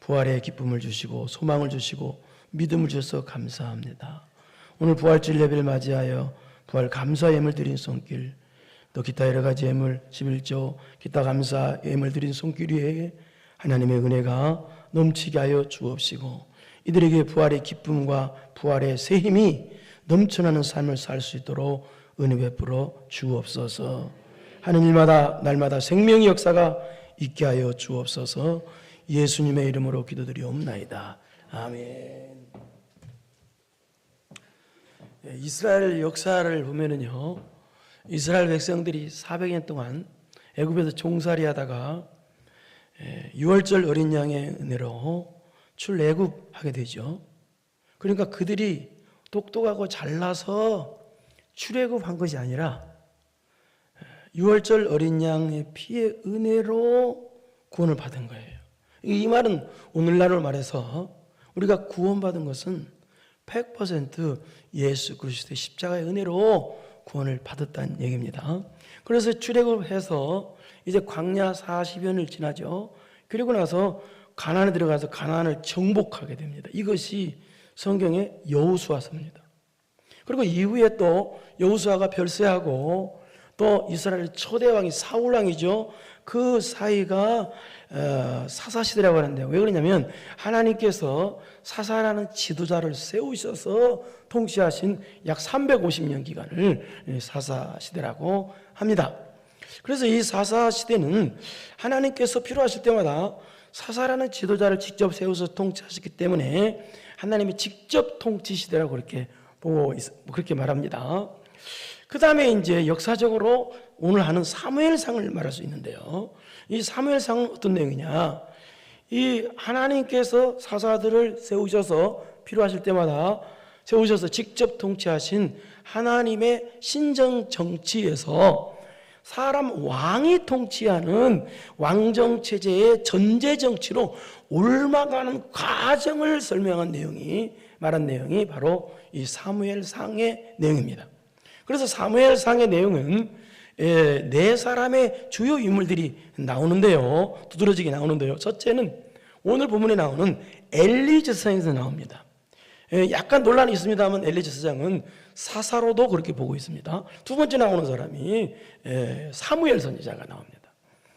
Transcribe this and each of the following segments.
부활의 기쁨을 주시고 소망을 주시고 믿음을 주셔서 감사합니다. 오늘 부활절 예배를 맞이하여 부활 감사 예물 드린 손길, 또 기타 여러 가지 예물 11조 기타 감사 예물 드린 손길 위에 하나님의 은혜가 넘치게 하여 주옵시고 이들에게 부활의 기쁨과 부활의 새 힘이 넘쳐나는 삶을 살 수 있도록 은혜 베풀어 주옵소서. 하는 일마다 날마다 생명의 역사가 있게 하여 주옵소서. 예수님의 이름으로 기도드리옵나이다. 아멘. 이스라엘 역사를 보면은요, 이스라엘 백성들이 400년 동안 애굽에서 종살이 하다가 6월절 어린 양의 은혜로 출애굽하게 되죠. 그러니까 그들이 똑똑하고 잘나서 출애굽한 것이 아니라 6월절 어린 양의 피의 은혜로 구원을 받은 거예요. 이 말은 오늘날로 말해서 우리가 구원받은 것은 100% 예수 그리스도의 십자가의 은혜로 구원을 받았다는 얘기입니다. 그래서 출애굽해서 이제 광야 40년을 지나죠. 그리고 나서 가나안에 들어가서 가나안을 정복하게 됩니다. 이것이 성경의 여호수아서입니다. 그리고 이후에 또 여호수아가 별세하고 또 이스라엘 초대왕이 사울왕이죠. 그 사이가 사사시대라고 하는데요. 왜 그러냐면 하나님께서 사사라는 지도자를 세우셔서 통치하신 약 350년 기간을 사사시대라고 합니다. 그래서 이 사사시대는 하나님께서 필요하실 때마다 사사라는 지도자를 직접 세워서 통치하셨기 때문에 하나님의 직접 통치 시대라고 그렇게 말합니다. 그 다음에 이제 역사적으로 오늘 하는 사무엘상을 말할 수 있는데요. 이 사무엘상은 어떤 내용이냐? 이 하나님께서 사사들을 세우셔서 필요하실 때마다 세우셔서 직접 통치하신 하나님의 신정 정치에서 사람 왕이 통치하는 왕정체제의 전제 정치로 옮아가는 과정을 설명한 내용이 말한 내용이 바로 이 사무엘상의 내용입니다. 그래서 사무엘상의 내용은 네 사람의 주요 인물들이 나오는데요. 두드러지게 나오는데요. 첫째는 오늘 본문에 나오는 엘리 제사장에서 나옵니다. 약간 논란이 있습니다만 엘리 제사장은 사사로도 그렇게 보고 있습니다. 두 번째 나오는 사람이 사무엘 선지자가 나옵니다.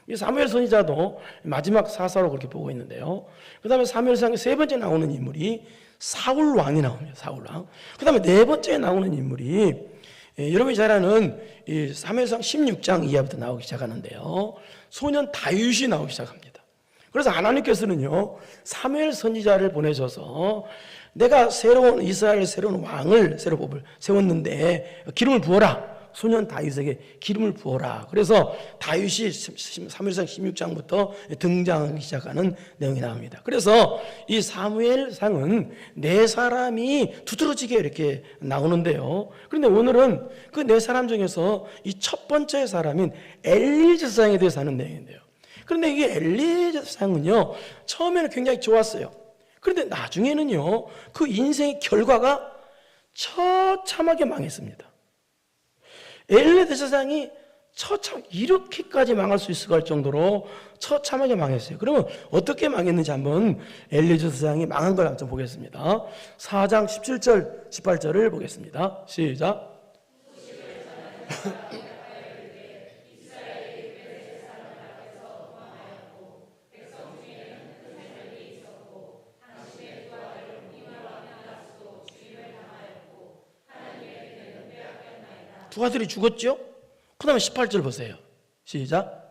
이 사무엘 선지자도 마지막 사사로 그렇게 보고 있는데요. 그 다음에 사무엘상의 세 번째 나오는 인물이 사울 왕이 나옵니다. 사울 왕. 그 다음에 네 번째 나오는 인물이 여러분이 잘 아는 이 사무엘상 16장 이하부터 나오기 시작하는데요. 소년 다윗이 나오기 시작합니다. 그래서 하나님께서는요, 사무엘 선지자를 보내셔서 내가 이스라엘 새로운 왕을 새로 세웠는데 기름을 부어라. 소년 다윗에게 기름을 부어라. 그래서 다윗이 사무엘상 16장부터 등장하기 시작하는 내용이 나옵니다. 그래서 이 사무엘상은 네 사람이 두드러지게 이렇게 나오는데요. 그런데 오늘은 그 네 사람 중에서 이 첫 번째 사람인 엘리 제사장에 대해서 하는 내용인데요. 그런데 이게 엘리 제사장은요, 처음에는 굉장히 좋았어요. 그런데 나중에는요, 그 인생의 결과가 처참하게 망했습니다. 엘리 제사장이 이렇게까지 망할 수 있을까 할 정도로 처참하게 망했어요. 그러면 어떻게 망했는지 한번 엘리 제사장이 망한 걸 한번 보겠습니다. 4장 17절 18절을 보겠습니다. 시작. 두 아들이 죽었죠? 그 다음에 18절 보세요. 시작.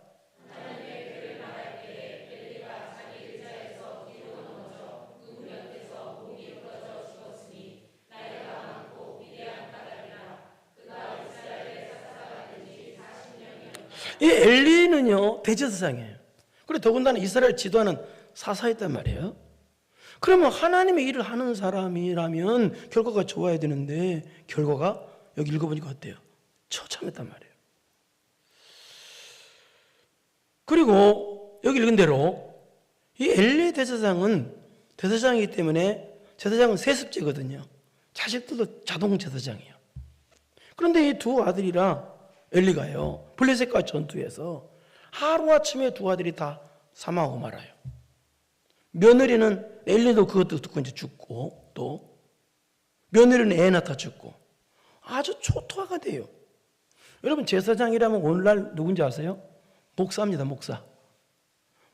이 엘리는요, 대제사장이에요. 그리고 더군다나 이스라엘 지도하는 사사였단 말이에요. 그러면 하나님의 일을 하는 사람이라면 결과가 좋아야 되는데 결과가 여기 읽어보니까 어때요? 처참했단 말이에요. 그리고 여기 읽은 대로 이 엘리 대제사장은 대제사장이기 때문에 제사장은 세습제거든요. 자식들도 자동 제사장이에요. 그런데 이 두 아들이랑 엘리가요, 블레셋과 전투에서 하루아침에 두 아들이 다 사망하고 말아요. 며느리는 엘리도 그것도 듣고 이제 죽고, 또 며느리는 애 낳다 죽고, 아주 초토화가 돼요. 여러분, 제사장이라면 오늘날 누군지 아세요? 목사입니다.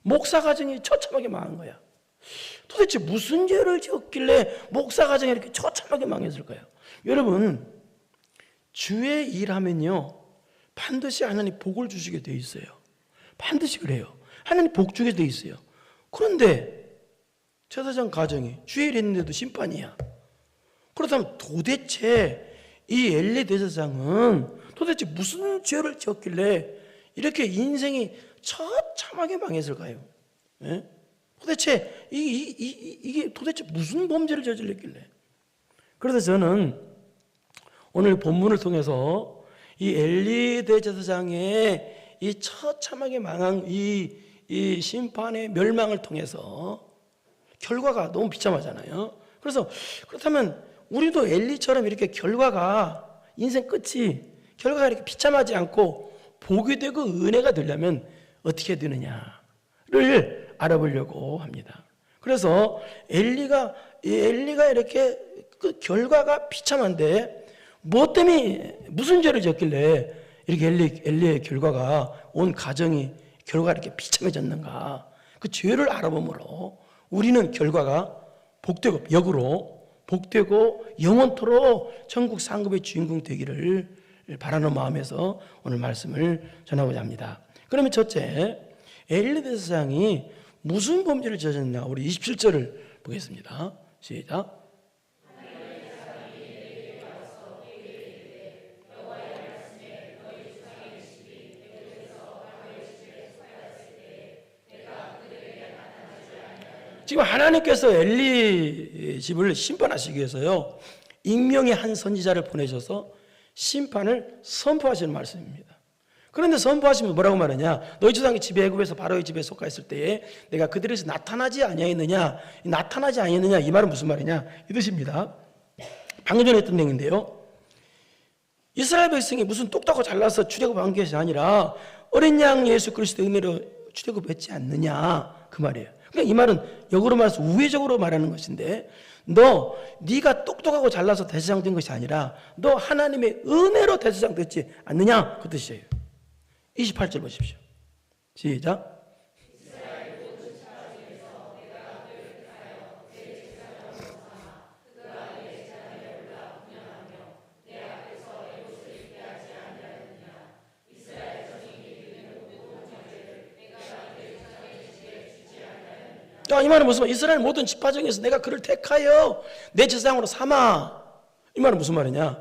목사 가정이 처참하게 망한 거야. 도대체 무슨 죄를 지었길래 목사 가정이 이렇게 처참하게 망했을까요? 여러분, 주의 일하면요 반드시 하나님 복을 주시게 돼 있어요. 반드시 그래요. 하나님 복 주게 돼 있어요. 그런데 제사장 가정이 주의 일 했는데도 심판이야. 그렇다면 도대체 이 엘리 대제사장은 도대체 무슨 죄를 지었길래 이렇게 인생이 처참하게 망했을까요? 예? 도대체 이게 도대체 무슨 범죄를 저질렀길래? 그래서 저는 오늘 본문을 통해서 이 엘리 대제사장의 이 처참하게 망한 이 심판의 멸망을 통해서 결과가 너무 비참하잖아요. 그래서 그렇다면 우리도 엘리처럼 이렇게 결과가 인생 끝이 결과가 이렇게 비참하지 않고 복이 되고 은혜가 되려면 어떻게 되느냐를 알아보려고 합니다. 그래서 엘리가 이렇게 그 결과가 비참한데 뭐 때문에 무슨 죄를 지었길래 이렇게 엘리의 결과가 온 가정이 결과가 이렇게 비참해졌는가? 그 죄를 알아보므로 우리는 결과가 복되고 역으로 복되고 영원토록 천국 상급의 주인공 되기를 바라는 마음에서 오늘 말씀을 전하고자 합니다. 그러면 첫째, 엘리 대제사장이 무슨 범죄를 저질렀나? 우리 27절을 보겠습니다. 시작. 지금 하나님께서 엘리 집을 심판하시기 위해서요 익명의 한 선지자를 보내셔서 심판을 선포하시는 말씀입니다. 그런데 선포하시면 뭐라고 말하냐? 너희 조상이 집에 애굽에서 바로의 집에 속하 있을 때에 내가 그들에서 나타나지 아니하였느냐? 나타나지 아니하였느냐? 이 말은 무슨 말이냐? 이 뜻입니다. 방금 전에 했던 내용인데요. 이스라엘 백성이 무슨 똑똑하고 잘나서 출애굽한 것이 아니라 어린 양 예수 그리스도의 은혜로 출애굽했지 않느냐? 그 말이에요. 그러니까 이 말은 역으로 말해서 우회적으로 말하는 것인데 네가 똑똑하고 잘나서 대제사장 된 것이 아니라 너 하나님의 은혜로 대제사장 됐지 않느냐? 그 뜻이에요. 28절 보십시오. 시작. 이 말은 무슨 말? 이스라엘 모든 지파 중에서 내가 그를 택하여 내 제사장으로 삼아. 이 말은 무슨 말이냐?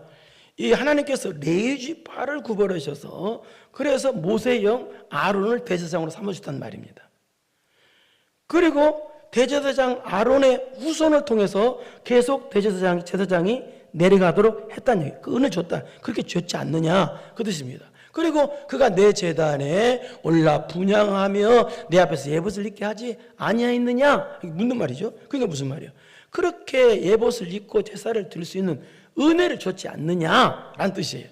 이 하나님께서 레위 지파를 구별하셔서 그래서 모세의 형 아론을 대제사장으로 삼으셨단 말입니다. 그리고 대제사장 아론의 후손을 통해서 계속 제사장이 내려가도록 했다는 얘기. 그 은혜 줬다. 그렇게 줬지 않느냐? 그 뜻입니다. 그리고 그가 내 제단에 올라 분향하며 내 앞에서 예봇을 입게 하지 아니하였느냐? 묻는 말이죠. 그러니까 무슨 말이에요? 그렇게 예봇을 입고 제사를 드릴 수 있는 은혜를 줬지 않느냐라는 뜻이에요.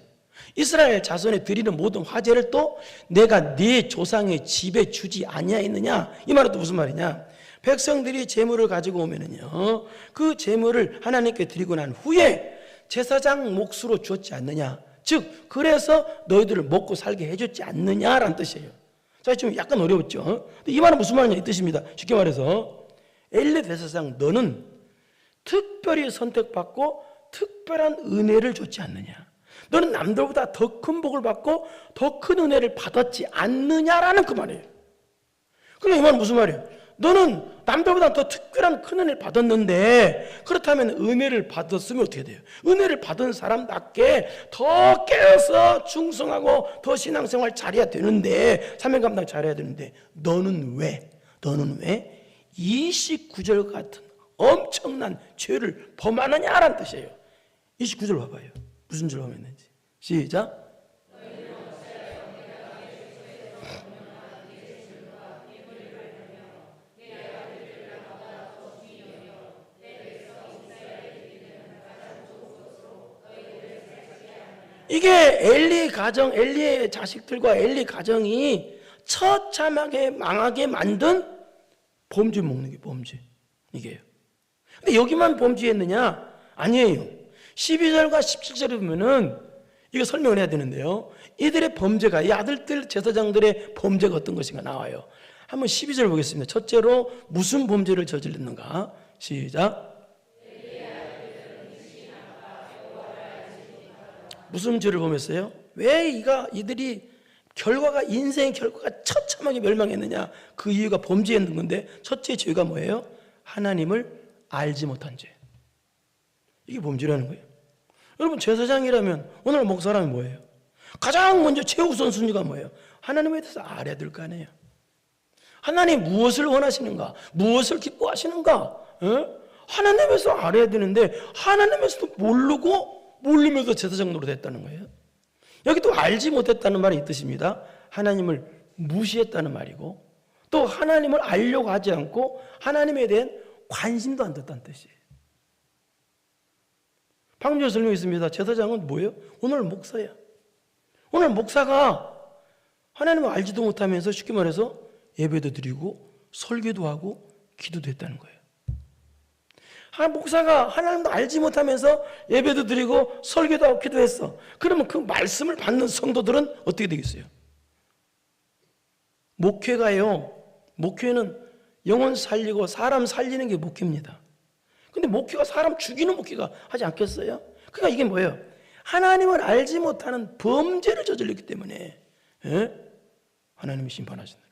이스라엘 자손에 드리는 모든 화제를 또 내가 네 조상의 집에 주지 아니하였느냐? 이 말은 또 무슨 말이냐? 백성들이 제물을 가지고 오면은요, 그 제물을 하나님께 드리고 난 후에 제사장 몫으로 주었지 않느냐? 즉 그래서 너희들을 먹고 살게 해줬지 않느냐라는 뜻이에요. 자, 지금 약간 어려웠죠. 근데 이 말은 무슨 말이냐 이 뜻입니다. 쉽게 말해서 엘리 대제사장 너는 특별히 선택받고 특별한 은혜를 줬지 않느냐. 너는 남들보다 더 큰 복을 받고 더 큰 은혜를 받았지 않느냐라는 그 말이에요. 그러니까 이 말은 무슨 말이에요? 너는 남들보다 더 특별한 큰 은혜를 받았는데 그렇다면 은혜를 받았으면 어떻게 돼요? 은혜를 받은 사람답게 더 깨어서 충성하고 더 신앙생활 잘해야 되는데 사명 감당 잘해야 되는데 너는 왜 29절 같은 엄청난 죄를 범하느냐라는 뜻이에요. 29절 봐봐요. 무슨 죄를 범했는지. 시작. 이게 엘리 가정, 엘리의 자식들과 엘리 가정이 처참하게 망하게 만든 범죄 먹는 게 범죄. 이게요. 근데 여기만 범죄했느냐? 아니에요. 12절과 17절에 보면은 이거 설명을 해야 되는데요. 이들의 범죄가, 이 아들들 제사장들의 범죄가 어떤 것인가 나와요. 한번 12절 보겠습니다. 첫째로 무슨 범죄를 저질렀는가? 시작. 무슨 죄를 범했어요? 왜 이들이 인생의 결과가 처참하게 멸망했느냐? 그 이유가 범죄했는 건데, 첫째 죄가 뭐예요? 하나님을 알지 못한 죄. 이게 범죄라는 거예요. 여러분, 제사장이라면, 오늘 목사라면 뭐예요? 가장 먼저 최우선순위가 뭐예요? 하나님에 대해서 알아야 될 거 아니에요. 하나님 무엇을 원하시는가? 무엇을 기뻐하시는가? 하나님에서 알아야 되는데, 하나님에서도 모르면서 제사장 노릇했다는 거예요. 여기 또 알지 못했다는 말이 이 뜻입니다. 하나님을 무시했다는 말이고, 또 하나님을 알려고 하지 않고 하나님에 대한 관심도 안 뒀다는 뜻이에요. 방금 전에 설명했습니다. 제사장은 뭐예요? 오늘 목사야. 오늘 목사가 하나님을 알지도 못하면서 쉽게 말해서 예배도 드리고 설교도 하고 기도도 했다는 거예요. 목사가 하나님도 알지 못하면서 예배도 드리고 설교도 하고 기도했어. 그러면 그 말씀을 받는 성도들은 어떻게 되겠어요? 목회는 영혼 살리고 사람 살리는 게 목회입니다. 근데 목회가 사람 죽이는 목회가 하지 않겠어요? 그러니까 이게 뭐예요? 하나님을 알지 못하는 범죄를 저질렀기 때문에 하나님이 심판하신다.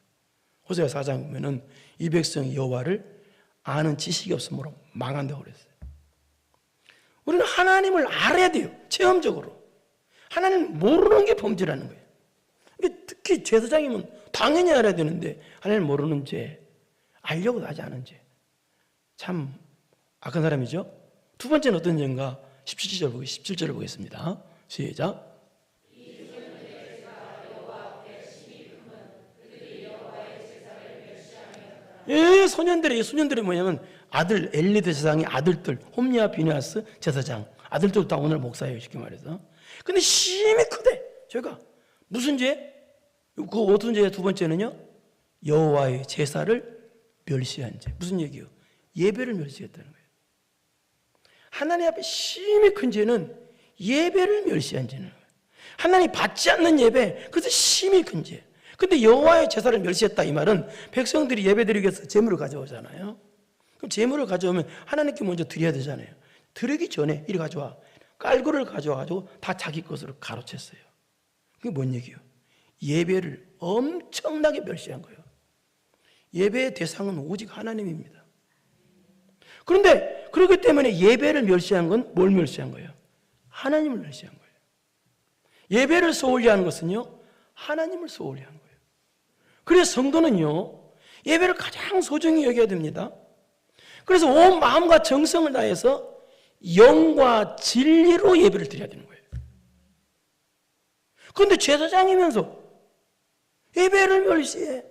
호세아 4장 보면은 이 백성이 여호와를 아는 지식이 없으므로 망한다고 그랬어요. 우리는 하나님을 알아야 돼요. 체험적으로. 하나님을 모르는 게 범죄라는 거예요. 특히 제사장이면 당연히 알아야 되는데 하나님을 모르는 죄, 알려고도 하지 않은 죄. 참 악한 사람이죠. 두 번째는 어떤 죄인가? 17절을 보겠습니다. 시작. 소년들이 뭐냐면 아들 엘리 제사장의 아들들, 홈리와 비느하스 제사장 아들들도 다 오늘 목사예요, 쉽게 말해서. 근데 심히 크대 죄가. 무슨 죄? 그 어떤 죄? 두 번째는요, 여호와의 제사를 멸시한 죄. 무슨 얘기요? 예배를 멸시했다는 거예요. 하나님 앞에 심히 큰 죄는 예배를 멸시한 죄는 거예요. 하나님 받지 않는 예배, 그것은 심히 큰 죄. 근데 여호와의 제사를 멸시했다 이 말은 백성들이 예배드리기 위해서 제물을 가져오잖아요. 그럼 제물을 가져오면 하나님께 먼저 드려야 되잖아요. 드리기 전에 이리 가져와. 깔구를 가져와가지고 다 자기 것으로 가로챘어요. 그게 뭔 얘기예요? 예배를 엄청나게 멸시한 거예요. 예배의 대상은 오직 하나님입니다. 그런데 그렇기 때문에 예배를 멸시한 건 뭘 멸시한 거예요? 하나님을 멸시한 거예요. 예배를 소홀히 하는 것은요, 하나님을 소홀히 한 거예요. 그래서 성도는요, 예배를 가장 소중히 여겨야 됩니다. 그래서 온 마음과 정성을 다해서 영과 진리로 예배를 드려야 되는 거예요. 그런데 제사장이면서 예배를 멸시해.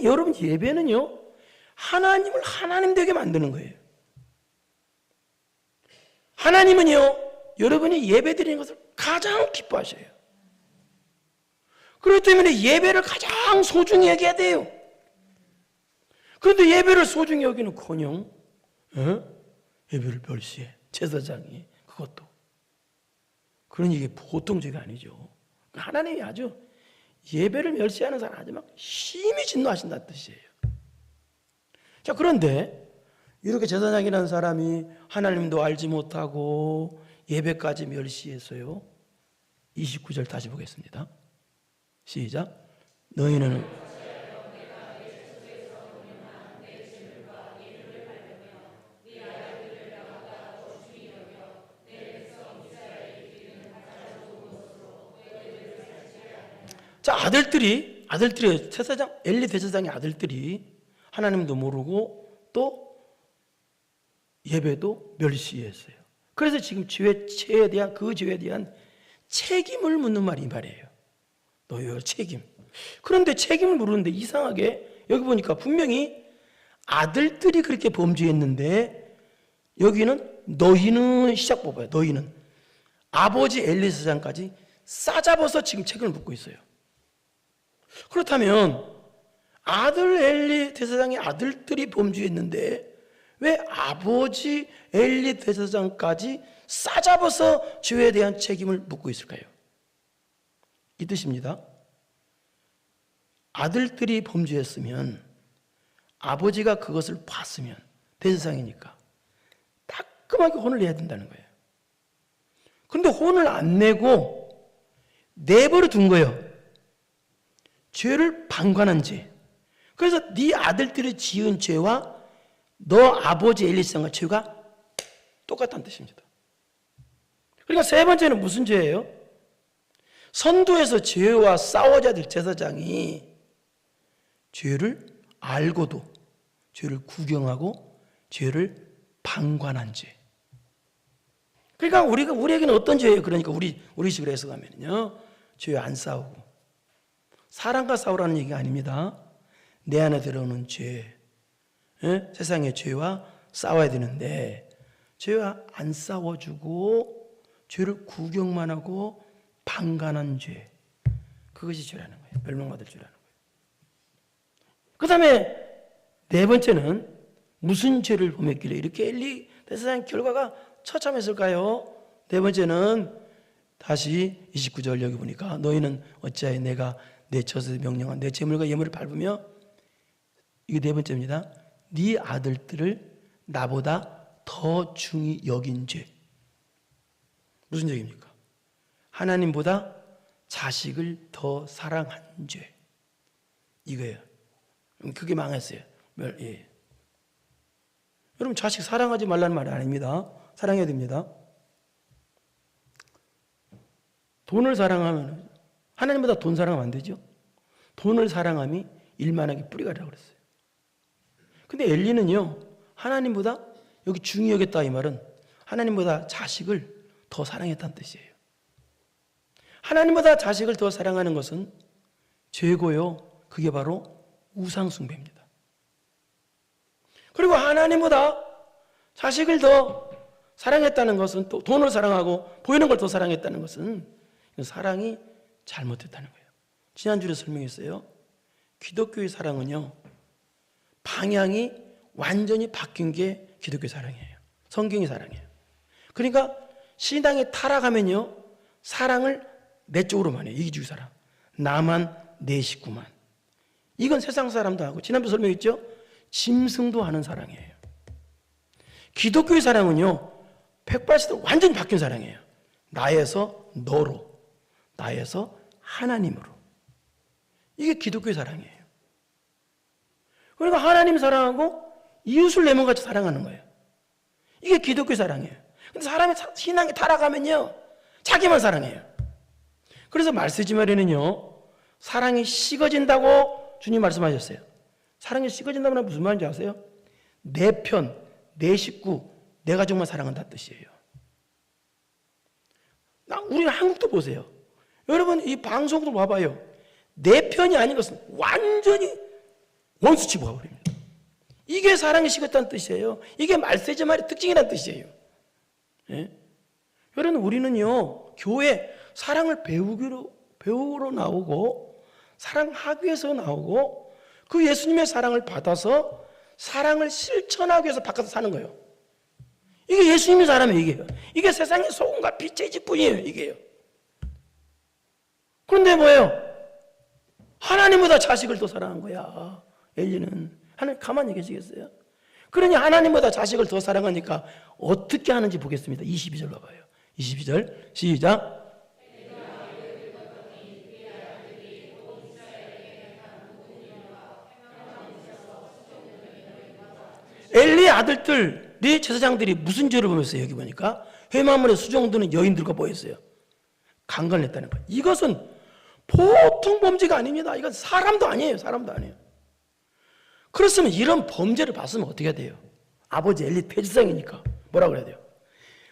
여러분, 예배는요, 하나님을 하나님 되게 만드는 거예요. 하나님은요, 여러분이 예배 드리는 것을 가장 기뻐하셔요. 그렇기 때문에 예배를 가장 소중히 여겨야 돼요. 그런데 예배를 소중히 여기는커녕 예배를 멸시해. 제사장이 그것도. 그러니 이게 보통 죄가 아니죠. 하나님이 아주 예배를 멸시하는 사람 아주 막 심히 진노하신다는 뜻이에요. 자, 그런데 이렇게 제사장이라는 사람이 하나님도 알지 못하고 예배까지 멸시해서요, 29절 다시 보겠습니다. 시작. 너희는 자, 아들들이 제사장 엘리 대제사장의 아들들이 하나님도 모르고 또 예배도 멸시했어요. 그래서 지금 죄에 대한 그 죄에 대한 책임을 묻는 말이 이 말이에요. 너희의 책임. 그런데 책임을 물었는데 이상하게 여기 보니까 분명히 아들들이 그렇게 범죄했는데 여기는 너희는 시작 뽑아요. 너희는 아버지 엘리 제사장까지 싸잡아서 지금 책임을 묻고 있어요. 그렇다면 아들 엘리 대제사장의 아들들이 범죄했는데 왜 아버지 엘리 대제사장까지 싸잡아서 죄에 대한 책임을 묻고 있을까요? 이 뜻입니다. 아들들이 범죄했으면 아버지가 그것을 봤으면 대제사장이니까 따끔하게 혼을 내야 된다는 거예요. 그런데 혼을 안 내고 내버려 둔 거예요. 죄를 방관한 죄. 그래서 네 아들들이 지은 죄와 너 아버지 엘리사가 죄가 똑같다는 뜻입니다. 그러니까 세 번째는 무슨 죄예요? 선두에서 죄와 싸워야 될 제사장이 죄를 알고도 죄를 구경하고 죄를 방관한 죄. 그러니까 우리에게는 어떤 죄예요? 그러니까 우리식으로 해석하면요, 죄 안 싸우고 사랑과 싸우라는 얘기가 아닙니다. 내 안에 들어오는 죄, 세상의 죄와 싸워야 되는데 죄와 안 싸워주고 죄를 구경만 하고 방관한 죄, 그것이 죄라는 거예요. 멸망받을 죄라는 거예요. 그 다음에 네 번째는 무슨 죄를 범했길래 이렇게 엘리 대제사장 결과가 처참했을까요? 네 번째는 다시 29절 여기 보니까 너희는 어찌하여 내가 내 젖에 명령한 내 재물과 예물을 밟으며, 이게 네 번째입니다. 네 아들들을 나보다 더 중히 여긴 죄. 무슨 죄입니까? 하나님보다 자식을 더 사랑한 죄. 이거예요. 그게 망했어요. 예. 여러분, 자식 사랑하지 말라는 말이 아닙니다. 사랑해야 됩니다. 돈을 사랑하면, 하나님보다 돈 사랑하면 안 되죠. 돈을 사랑함이 일만하게 뿌리가 되라고 그랬어요. 근데 엘리는요, 하나님보다, 여기 중히 여겼다 이 말은 하나님보다 자식을 더 사랑했다는 뜻이에요. 하나님보다 자식을 더 사랑하는 것은 죄고요, 그게 바로 우상숭배입니다. 그리고 하나님보다 자식을 더 사랑했다는 것은, 또 돈을 사랑하고 보이는 걸 더 사랑했다는 것은 사랑이 잘못됐다는 거예요. 지난주에 설명했어요. 기독교의 사랑은요, 방향이 완전히 바뀐 게 기독교 사랑이에요. 성경의 사랑이에요. 그러니까 신앙이 타락하면요, 사랑을 내 쪽으로만 해요. 이기주의 사랑. 나만, 내 식구만. 이건 세상 사람도 하고, 지난번에 설명했죠? 짐승도 하는 사랑이에요. 기독교의 사랑은요, 180도 완전히 바뀐 사랑이에요. 나에서 너로, 나에서 하나님으로. 이게 기독교의 사랑이에요. 그러니까 하나님 사랑하고 이웃을 내 몸같이 사랑하는 거예요. 이게 기독교의 사랑이에요. 근데 사람이 신앙이 타락하면요, 자기만 사랑해요. 그래서 말세지 말에는요, 사랑이 식어진다고 주님 말씀하셨어요. 사랑이 식어진다면 무슨 말인지 아세요? 내 편, 내 식구, 내 가족만 사랑한다는 뜻이에요. 우리 한국도 보세요. 여러분, 이 방송도 봐봐요. 내 편이 아닌 것은 완전히 원수 취급해버립니다. 이게 사랑이 식었다는 뜻이에요. 이게 말세지 말의 특징이라는 뜻이에요. 예? 여러분, 우리는요, 교회 사랑을 배우러 나오고, 사랑하기 위해서 나오고, 그 예수님의 사랑을 받아서 사랑을 실천하기 위해서 바꿔서 사는 거예요. 이게 예수님의 사람이에요. 이게 세상의 소금과 빛의 직분이에요. 이게요. 그런데 뭐예요? 하나님보다 자식을 더 사랑한 거야, 엘리는. 하나님 가만히 계시겠어요? 그러니 하나님보다 자식을 더 사랑하니까 어떻게 하는지 보겠습니다. 22절 봐봐요. 22절 시작. 엘리의 아들들이 제사장들이 무슨 죄를 범했어요? 여기 보니까 회막문에 수종드는 여인들과 뭐 했어요? 강간을 했다는 거예요. 이것은 보통 범죄가 아닙니다. 이건 사람도 아니에요. 사람도 아니에요. 그렇으면 이런 범죄를 봤으면 어떻게 해야 돼요? 아버지 엘리 대제사장이니까 뭐라고 해야 돼요?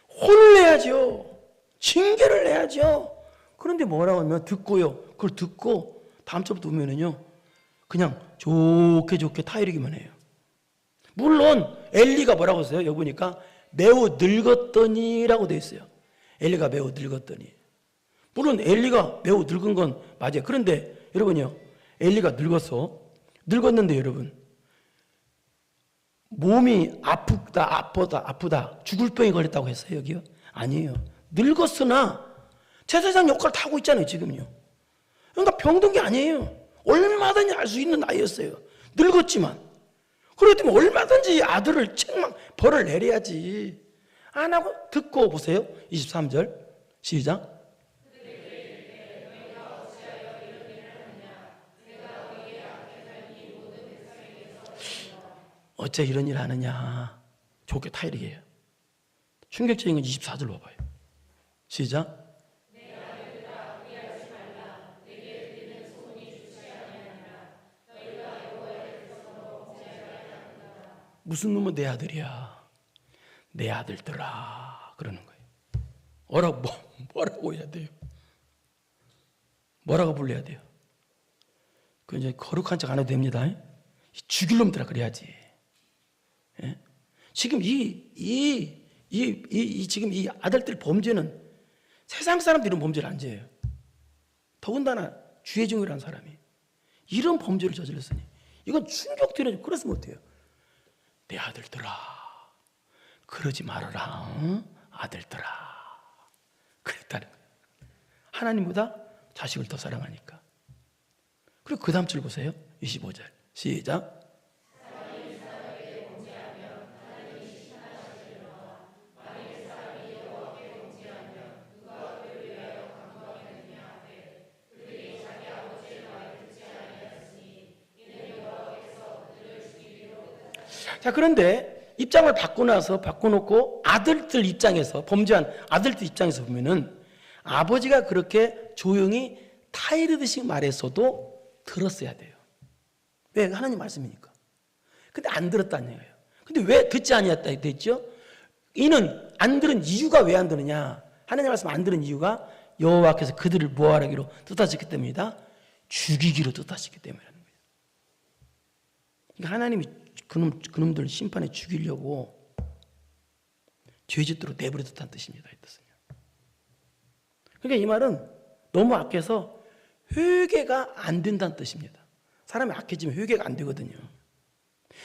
혼을 내야죠. 징계를 내야죠. 그런데 뭐라고 하면 듣고요. 그걸 듣고 다음 주부터 오면은요, 그냥 좋게 타이르기만 해요. 물론 엘리가 뭐라고 했어요? 여기 보니까 매우 늙었더니라고 되어 있어요. 엘리가 매우 늙었더니. 물론 엘리가 매우 늙은 건 맞아요. 그런데 여러분요, 엘리가 늙었는데 여러분, 몸이 아프다, 죽을 병이 걸렸다고 했어요, 여기요? 아니에요. 늙었으나 제사장 역할을 다 하고 있잖아요, 지금요. 그러니까 병든 게 아니에요. 얼마든지 알 수 있는 나이였어요. 늙었지만. 그렇기 때문에 얼마든지 아들을 책망, 벌을 내려야지. 안 하고 듣고 보세요. 23절. 시작. 어째 이런 일 하느냐. 좋게 타이르게요. 충격적인 건 24절 봐봐요. 시작. 무슨 놈은 내 아들이야. 내 아들들아. 그러는 거예요. 뭐라고 해야 돼요? 뭐라고 불러야 돼요? 그 이제 거룩한 척 안 해도 됩니다. 죽일 놈들아 그래야지. 예? 지금 지금 이 아들들 범죄는 세상 사람들이 범죄를 안 지어요. 더군다나 주혜종이라는 사람이 이런 범죄를 저질렀으니 이건 충격되는. 그래서 못해요. 내 아들들아 그러지 말아라. 응? 아들들아 그랬다는 거예요. 하나님보다 자식을 더 사랑하니까. 그리고 그 다음 줄 보세요. 25절 시작. 자, 그런데 입장을 바꿔놓고 아들들 입장에서, 범죄한 아들들 입장에서 보면은 아버지가 그렇게 조용히 타이르듯이 말했어도 들었어야 돼요. 왜? 하나님 말씀이니까. 근데 안 들었다는 얘기예요. 근데 왜 듣지 아니했다 했죠? 이는 안 들은 이유가 왜 안 들으냐? 하나님 말씀 안 들은 이유가 여호와께서 그들을 모하라기로 뜻하셨기 때문이다. 죽이기로 뜻하셨기 때문이라는 거예요. 그러니까 하나님이 그놈들 심판에 죽이려고 죄짓도록 내버려뒀다는 뜻입니다. 이 뜻은요. 그러니까 이 말은 너무 악해서 회개가 안 된다는 뜻입니다. 사람이 악해지면 회개가 안 되거든요.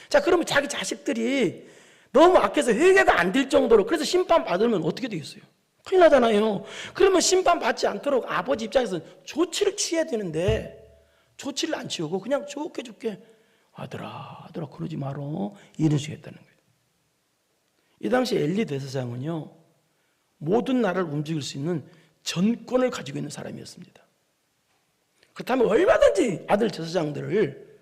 자, 그러면 자기 자식들이 너무 악해서 회개가 안 될 정도로, 그래서 심판받으면 어떻게 되겠어요? 큰일 나잖아요. 그러면 심판받지 않도록 아버지 입장에서는 조치를 취해야 되는데 조치를 안 취하고 그냥 좋게 아들아 그러지 말어 이런 식으로 했다는 거예요. 이 당시 엘리 대제사장은요 모든 나라를 움직일 수 있는 전권을 가지고 있는 사람이었습니다. 그렇다면 얼마든지 아들 제사장직을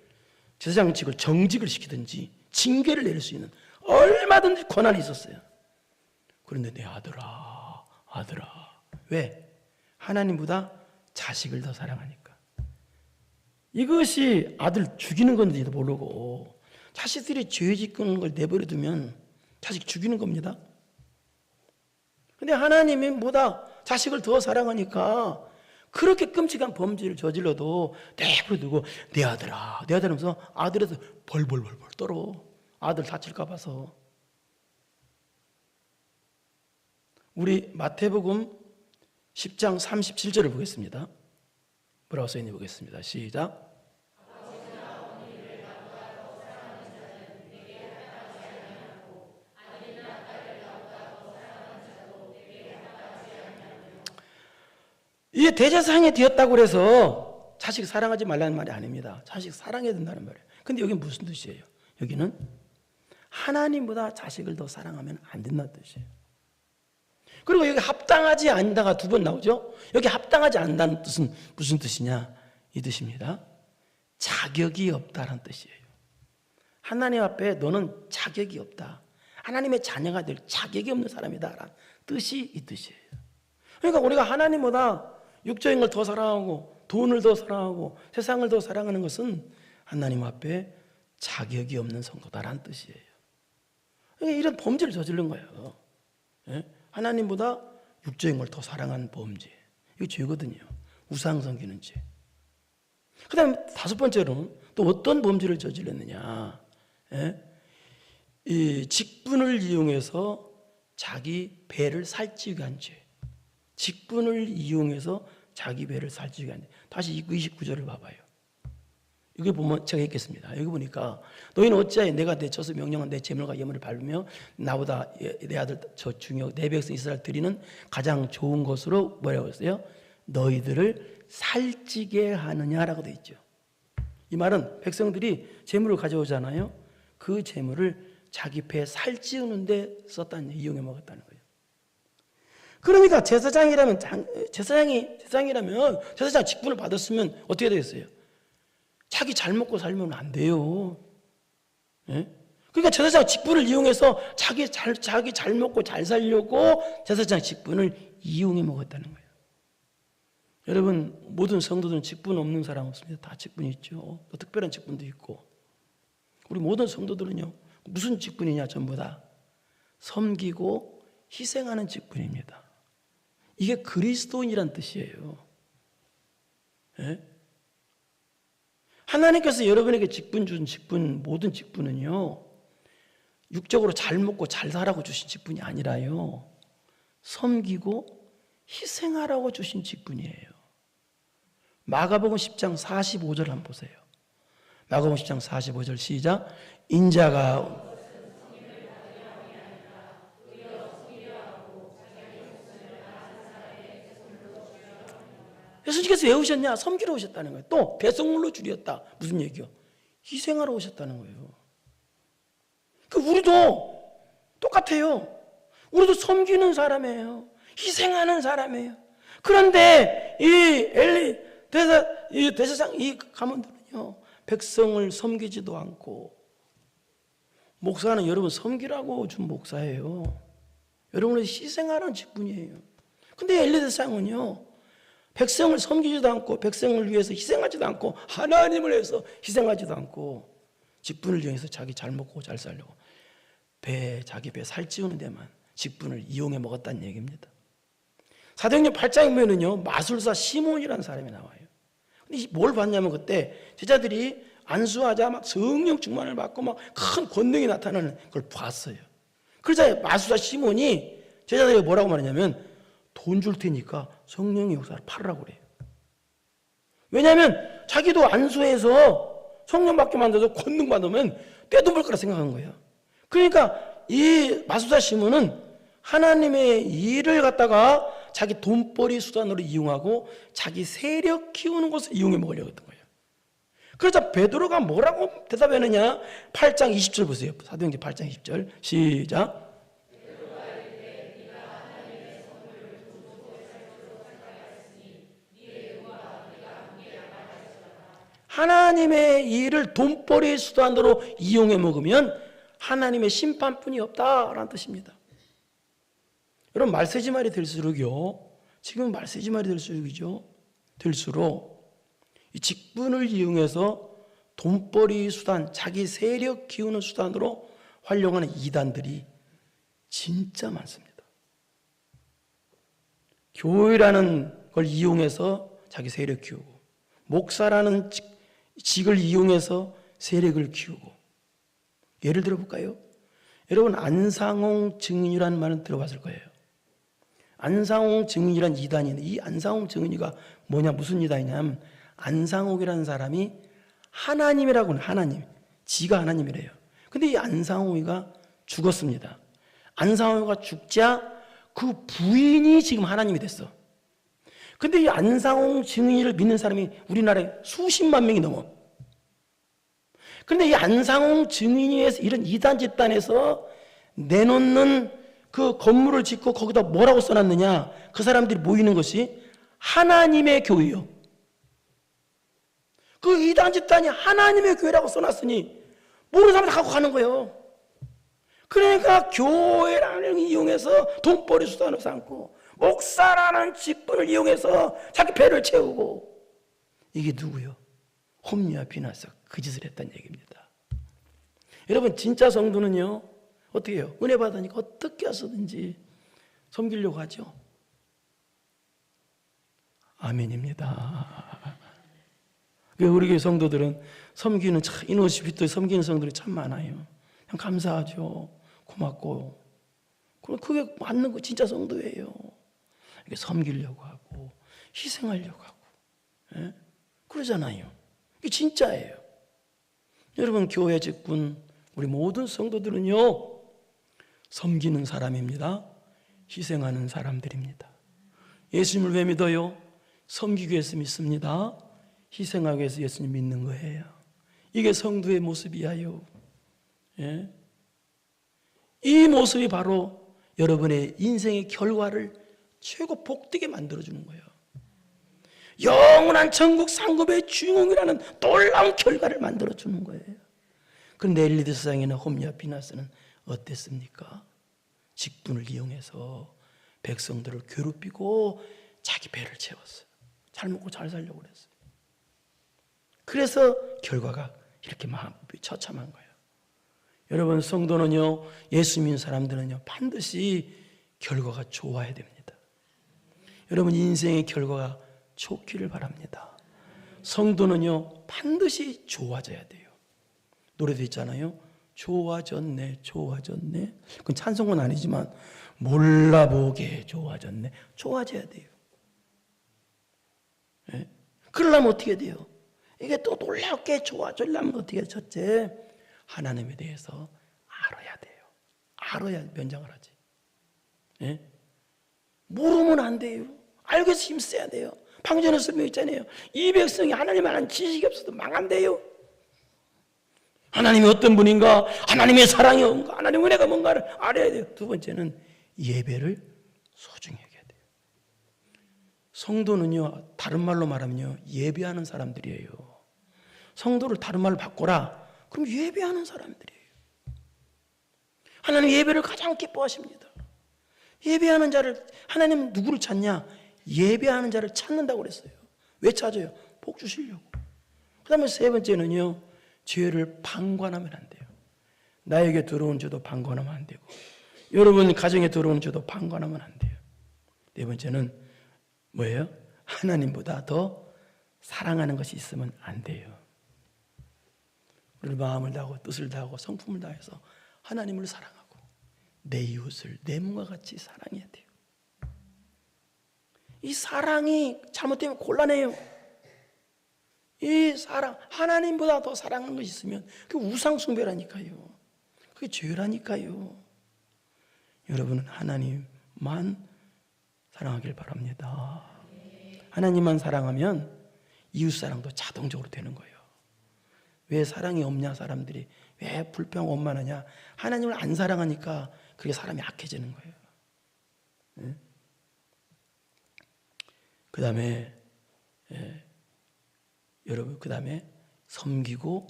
정직을 시키든지 징계를 내릴 수 있는 얼마든지 권한이 있었어요. 그런데 내 아들아 왜? 하나님보다 자식을 더 사랑하니까. 이것이 아들 죽이는 건지도 모르고 자식들이 죄 짓는 걸 내버려두면 자식 죽이는 겁니다. 근데 하나님이 보다 자식을 더 사랑하니까 그렇게 끔찍한 범죄를 저질러도 내버려두고 내 아들아 하면서 아들에서 벌벌 떨어. 아들 다칠까 봐서. 우리 마태복음 10장 37절을 보겠습니다. 뭐라고 써있는지 보겠습니다. 시작. 이게 대제사장이 되었다고 해서 자식 사랑하지 말라는 말이 아닙니다. 자식 사랑해야 된다는 말이에요. 근데 여기 무슨 뜻이에요? 여기는 하나님보다 자식을 더 사랑하면 안 된다는 뜻이에요. 그리고 여기 합당하지 않다가 두 번 나오죠? 여기 합당하지 않는다는 뜻은 무슨 뜻이냐? 이 뜻입니다. 자격이 없다는 뜻이에요. 하나님 앞에 너는 자격이 없다. 하나님의 자녀가 될 자격이 없는 사람이다라는 뜻이 이 뜻이에요. 그러니까 우리가 하나님보다 육적인 걸 더 사랑하고 돈을 더 사랑하고 세상을 더 사랑하는 것은 하나님 앞에 자격이 없는 성도다라는 뜻이에요. 그러니까 이런 범죄를 저지른 거예요. 하나님보다 육적인 걸 더 사랑하는 범죄. 이거 죄거든요. 우상 섬기는 죄. 그 다음에 다섯 번째로 또 어떤 범죄를 저질렀느냐. 이 직분을 이용해서 자기 배를 살찌게 한 죄. 직분을 이용해서 자기 배를 살찌게 한 죄. 다시 29절을 봐봐요. 여기 보면 제가 읽겠습니다. 여기 보니까 너희는 어찌하여 내가 내쳐서 명령한 내 제물과 예물을 밟으며 나보다 내 아들 저 중요 내 백성 이스라엘 드리는 가장 좋은 것으로 뭐라고 했어요? 너희들을 살찌게 하느냐라고 되어 있죠. 이 말은 백성들이 제물을 가져오잖아요. 그 제물을 자기 배에 살찌우는 데 썼다는, 이용해 먹었다는 거예요. 그러니까 제사장이라면 제사장 직분을 받았으면 어떻게 되겠어요? 자기 잘 먹고 살면 안 돼요. 예? 그러니까 제사장 직분을 이용해서 자기 잘 먹고 잘 살려고 제사장 직분을 이용해 먹었다는 거예요. 여러분, 모든 성도들은 직분 없는 사람 없습니다. 다 직분이 있죠. 또 특별한 직분도 있고. 우리 모든 성도들은요, 무슨 직분이냐? 전부 다 섬기고 희생하는 직분입니다. 이게 그리스도인이란 뜻이에요. 예? 하나님께서 여러분에게 직분 준 직분, 모든 직분은요, 육적으로 잘 먹고 잘 살라고 주신 직분이 아니라요, 섬기고 희생하라고 주신 직분이에요. 마가복음 10장 45절 한번 보세요. 마가복음 10장 45절 시작. 인자가 예수님께서 왜 오셨냐? 섬기러 오셨다는 거예요. 또 배속물로 줄였다. 무슨 얘기요? 희생하러 오셨다는 거예요. 우리도 똑같아요. 우리도 섬기는 사람이에요. 희생하는 사람이에요. 그런데 이 대제사장 이 가문들은요, 백성을 섬기지도 않고, 목사는 여러분 섬기라고 준 목사예요. 여러분을 희생하는 직분이에요. 근데 엘리 대제사장은요, 백성을 섬기지도 않고, 백성을 위해서 희생하지도 않고, 하나님을 위해서 희생하지도 않고, 직분을 이용해서 자기 잘 먹고 잘 살려고 자기 배 살찌우는 데만 직분을 이용해 먹었다는 얘기입니다. 사도행전 8장에 보면은요, 마술사 시몬이라는 사람이 나와요. 근데 뭘 봤냐면, 그때 제자들이 안수하자 막 성령 충만을 받고 막 큰 권능이 나타나는 걸 봤어요. 그러자 마술사 시몬이 제자들에게 뭐라고 말하냐면, 돈 줄 테니까 성령의 역사를 팔으라고 그래요. 왜냐하면 자기도 안수해서 성령 받게 만들어서 권능 받으면 떼돈 거라 생각한 거예요. 그러니까 이 마술사 시몬은 하나님의 일을 갖다가 자기 돈벌이 수단으로 이용하고 자기 세력 키우는 것을 이용해 먹으려고 했던 거예요. 그러자 베드로가 뭐라고 대답했느냐? 8장 20절 보세요. 사도행전 8장 20절 시작. 하나님의 일을 돈벌이 수단으로 이용해 먹으면 하나님의 심판뿐이 없다라는 뜻입니다. 여러분, 말세지 말이 될수록요, 지금 말세지 말이 될수록 이 직분을 이용해서 돈벌이 수단, 자기 세력 키우는 수단으로 활용하는 이단들이 진짜 많습니다. 교회라는 걸 이용해서 자기 세력 키우고, 목사라는 직을 이용해서 세력을 키우고. 예를 들어볼까요? 여러분, 안상홍 증인이라는 말은 들어봤을 거예요. 안상홍 증인이란 이단인데, 이 안상홍 증인이가 뭐냐, 무슨 이단이냐면, 안상홍이라는 사람이 하나님이라고는, 하나님, 지가 하나님이래요. 근데 이 안상홍이가 죽었습니다. 안상홍이가 죽자 그 부인이 지금 하나님이 됐어. 근데 이 안상홍 증인을 믿는 사람이 우리나라에 수십만 명이 넘어. 근데 이 안상홍 증인에서 이런 이단 집단에서 내놓는 그 건물을 짓고 거기다 뭐라고 써놨느냐? 그 사람들이 모이는 것이 하나님의 교회요. 그 이단 집단이 하나님의 교회라고 써놨으니 모르는 사람들 갖고 가는 거예요. 그러니까 교회라는 이용해서 돈벌이 수단으로 삼고, 목사라는 직분을 이용해서 자기 배를 채우고, 이게 누구요? 홈리와 비나서 그 짓을 했다는 얘기입니다. 여러분, 진짜 성도는요, 어떻게 해요? 은혜 받으니까 어떻게 해서든지 섬기려고 하죠. 아멘입니다. 우리 교회 성도들은 섬기는, 참 이노시피토에 섬기는 성도들이 참 많아요. 그냥 감사하죠. 고맙고. 그럼 그게 맞는 거 진짜 성도예요. 이게 섬기려고 하고 희생하려고 하고, 예? 그러잖아요. 이게 진짜예요. 여러분, 교회 직분 우리 모든 성도들은요, 섬기는 사람입니다. 희생하는 사람들입니다. 예수님을 왜 믿어요? 섬기기 위해서 믿습니다. 희생하기 위해서 예수님 믿는 거예요. 이게 성도의 모습이에요. 예? 이 모습이 바로 여러분의 인생의 결과를 최고 복되게 만들어주는 거예요. 영원한 천국 상급의 주인공이라는 놀라운 결과를 만들어주는 거예요. 그런데 엘리드 세상에는 홈리와 비나스는 어땠습니까? 직분을 이용해서 백성들을 괴롭히고 자기 배를 채웠어요. 잘 먹고 잘 살려고 그랬어요. 그래서 결과가 이렇게 처참한 거예요. 여러분, 성도는요, 예수 믿는 사람들은요, 반드시 결과가 좋아야 됩니다. 여러분, 인생의 결과가 좋기를 바랍니다. 성도는요, 반드시 좋아져야 돼요. 노래도 있잖아요. 좋아졌네, 좋아졌네. 그건 찬송은 아니지만 몰라보게 좋아졌네. 좋아져야 돼요. 예? 그러려면 어떻게 돼요? 이게 또 놀랍게 좋아지려면 어떻게 해요? 첫째, 하나님에 대해서 알아야 돼요. 알아야 변장을 하지. 예? 모르면 안 돼요. 알고 해서 힘써야 돼요. 방금 전에 설명했잖아요. 이 백성이 하나님에 대한 지식이 없어도 망한대요. 하나님이 어떤 분인가, 하나님의 사랑이 뭔가, 하나님의 은혜가 뭔가를 알아야 돼요. 두 번째는 예배를 소중히 여겨야 돼요. 성도는요, 다른 말로 말하면요, 예배하는 사람들이에요. 성도를 다른 말로 바꿔라. 그럼 예배하는 사람들이에요. 하나님 예배를 가장 기뻐하십니다. 예배하는 자를, 하나님은 누구를 찾냐? 예배하는 자를 찾는다고 그랬어요. 왜 찾아요? 복 주시려고. 그 다음에 세 번째는요, 죄를 방관하면 안 돼요. 나에게 들어온 죄도 방관하면 안 되고, 여러분 가정에 들어온 죄도 방관하면 안 돼요. 네 번째는 뭐예요? 하나님보다 더 사랑하는 것이 있으면 안 돼요. 우리 마음을 다하고 뜻을 다하고 성품을 다해서 하나님을 사랑하고 내 이웃을 내 몸과 같이 사랑해야 돼요. 이 사랑이 잘못되면 곤란해요. 이 사랑, 하나님보다 더 사랑하는 것이 있으면 그게 우상숭배라니까요. 그게 죄라니까요. 여러분은 하나님만 사랑하길 바랍니다. 하나님만 사랑하면 이웃사랑도 자동적으로 되는 거예요. 왜 사랑이 없냐, 사람들이. 왜 불평 원만하냐. 하나님을 안 사랑하니까 그게 사람이 악해지는 거예요. 네? 그 다음에 여러분, 그 다음에 섬기고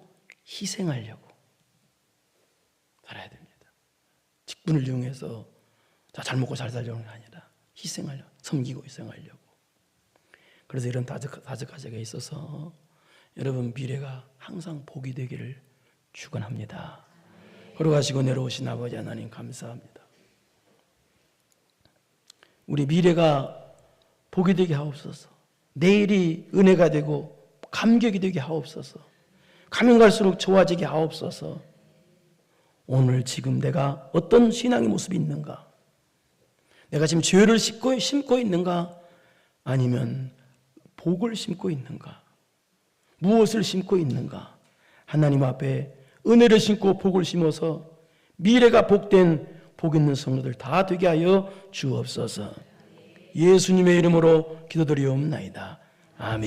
희생하려고 살아야 됩니다. 직분을 이용해서 잘 먹고 잘 살려는 게 아니라 희생하려고, 섬기고 희생하려고. 그래서 이런 다섯 가지가 있어서 여러분 미래가 항상 복이 되기를 축원합니다. 걸어가시고 내려오신 아버지 하나님 감사합니다. 우리 미래가 복이 되게 하옵소서. 내일이 은혜가 되고 감격이 되게 하옵소서. 가면 갈수록 좋아지게 하옵소서. 오늘 지금 내가 어떤 신앙의 모습이 있는가? 내가 지금 죄를 심고 있는가? 아니면 복을 심고 있는가? 무엇을 심고 있는가? 하나님 앞에 은혜를 심고 복을 심어서 미래가 복된 복 있는 성도들 다 되게 하여 주옵소서. 예수님의 이름으로 기도드리옵나이다. 아멘.